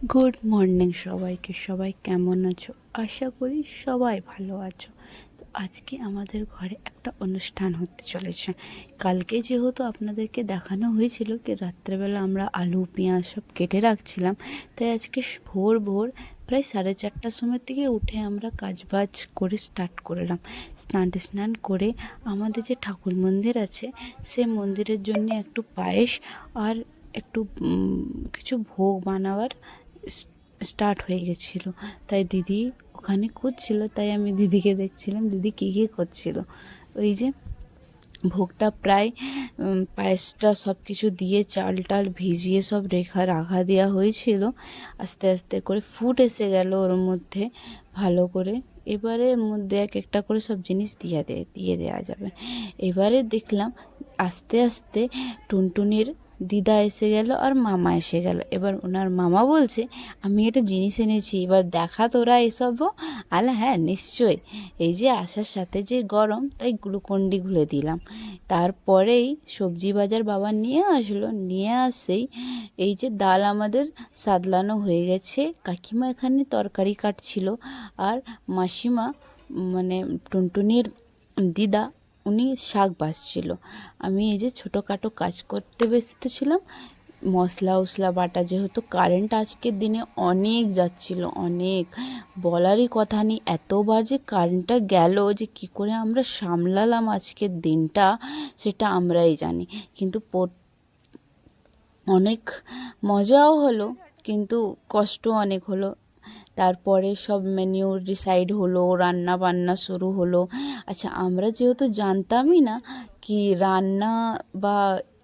Good morning সবাইকে। সবাই কেমন আছো? আশা করি সবাই ভালো আছো। তো আজকে আমাদের ঘরে একটা অনুষ্ঠান হতে চলেছে। কালকে যেহেতু আপনাদেরকে দেখানো হয়েছিল কি রাত্রেবেলা আমরা আলু পেঁয়াজ সব কেটে রাখছিলাম, তাই আজকে ভোর ভোর প্রায় 4:30টার সময় থেকে উঠে আমরা কাজবাজ করে স্টার্ট করলাম। স্নান করে আমাদের যে ঠাকুর মন্দির আছে সে মন্দিরের জন্য একটু পায়েস আর একটু কিছু ভোগ বানাবার স্টার্ট হয়ে গেছিলো। তাই দিদি ওখানে করছিল, তাই আমি দিদিকে দেখছিলাম দিদি কী কী করছিল। ওই যে ভোগটা প্রায় পায়েসটা সব কিছু দিয়ে চাল টাল ভিজিয়ে সব রাখা দেওয়া হয়েছিল। আস্তে আস্তে করে ফুট এসে গেল ওর মধ্যে ভালো করে। এবারে এর মধ্যে এক একটা করে সব জিনিস দিয়ে দেওয়া যাবে। এবারে দেখলাম আস্তে আস্তে টুনটুনির দিদা এসে গেল আর মামা এসে গেল। এবার ওনার মামা বলছে, আমি একটা জিনিস এনেছি, এবার দেখা তোরা এসবও। আলা হ্যাঁ নিশ্চয়ই, এই যে আসার সাথে যে গরম তাই গ্লুকন্ডি ঘুলে দিলাম। তারপরেই সবজি বাজার বাবা নিয়ে আসলো, নিয়ে আসেই এই যে ডাল আমাদের সাদলানো হয়ে গেছে। কাকিমা এখানে তরকারি কাটছিল আর মাসিমা মানে টুনটুনির দিদা উনি শাক বাছছিল। আমি এই যে ছোটোখাটো কাজ করতে ব্যস্ত মশলা উশলা বাটা, যেহেতু কারেন্ট আজকের দিনে অনেক যাচ্ছিল, অনেক বলারই কথা নেই। এত বাজে কারেন্টটা গেল যে কি করে আমরা সামলালাম আজকের দিনটা সেটা আমরাই জানি। কিন্তু অনেক মজাও হলো, কিন্তু কষ্ট অনেক হলো। তারপরে সব মেনু ডিসাইড হলো, রান্না বান্না শুরু হলো। আচ্ছা, আমরা যেহেতু জানতামই না কি রান্না বা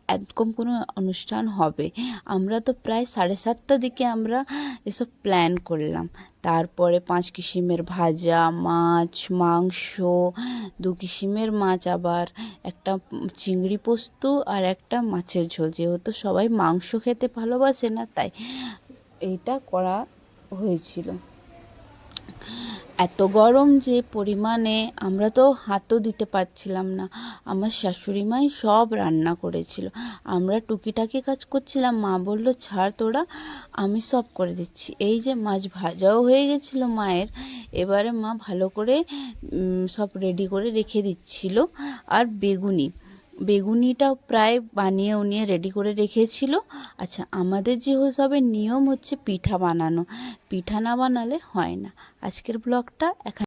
এরকম কোনো অনুষ্ঠান হবে, আমরা তো প্রায় 7:30টার দিকে আমরা এসব প্ল্যান করলাম। তারপরে 5 কিসিমের ভাজা, মাছ, মাংস, 2 কিসিমের মাছ, আবার একটা চিংড়ি পোস্ত আর একটা মাছের ঝোল। যেহেতু সবাই মাংস খেতে ভালোবাসে না, তাই এইটা করা হয়েছিল। এত গরম যে পরিমাণে আমরা তো হাতও দিতে পারছিলাম না। আমার শাশুড়ি মাই সব রান্না করেছিল, আমরা টুকিটাকি কাজ করছিলাম। মা বলল ছাড় তোরা, আমি সব করে দিচ্ছি। এই যে মাছ ভাজাও হয়ে গেছিলো মায়ের। এবারে মা ভালো করে সব রেডি করে রেখে দিচ্ছিল। আর বেগুনিটাও প্রায় বানিয়ে উনিয়ে রেডি করে রেখেছিল। আচ্ছা, আমাদের যে সবের নিয়ম হচ্ছে পিঠা বানানো, পিঠা না বানালে হয় না। আজকের ব্লগটা এখানে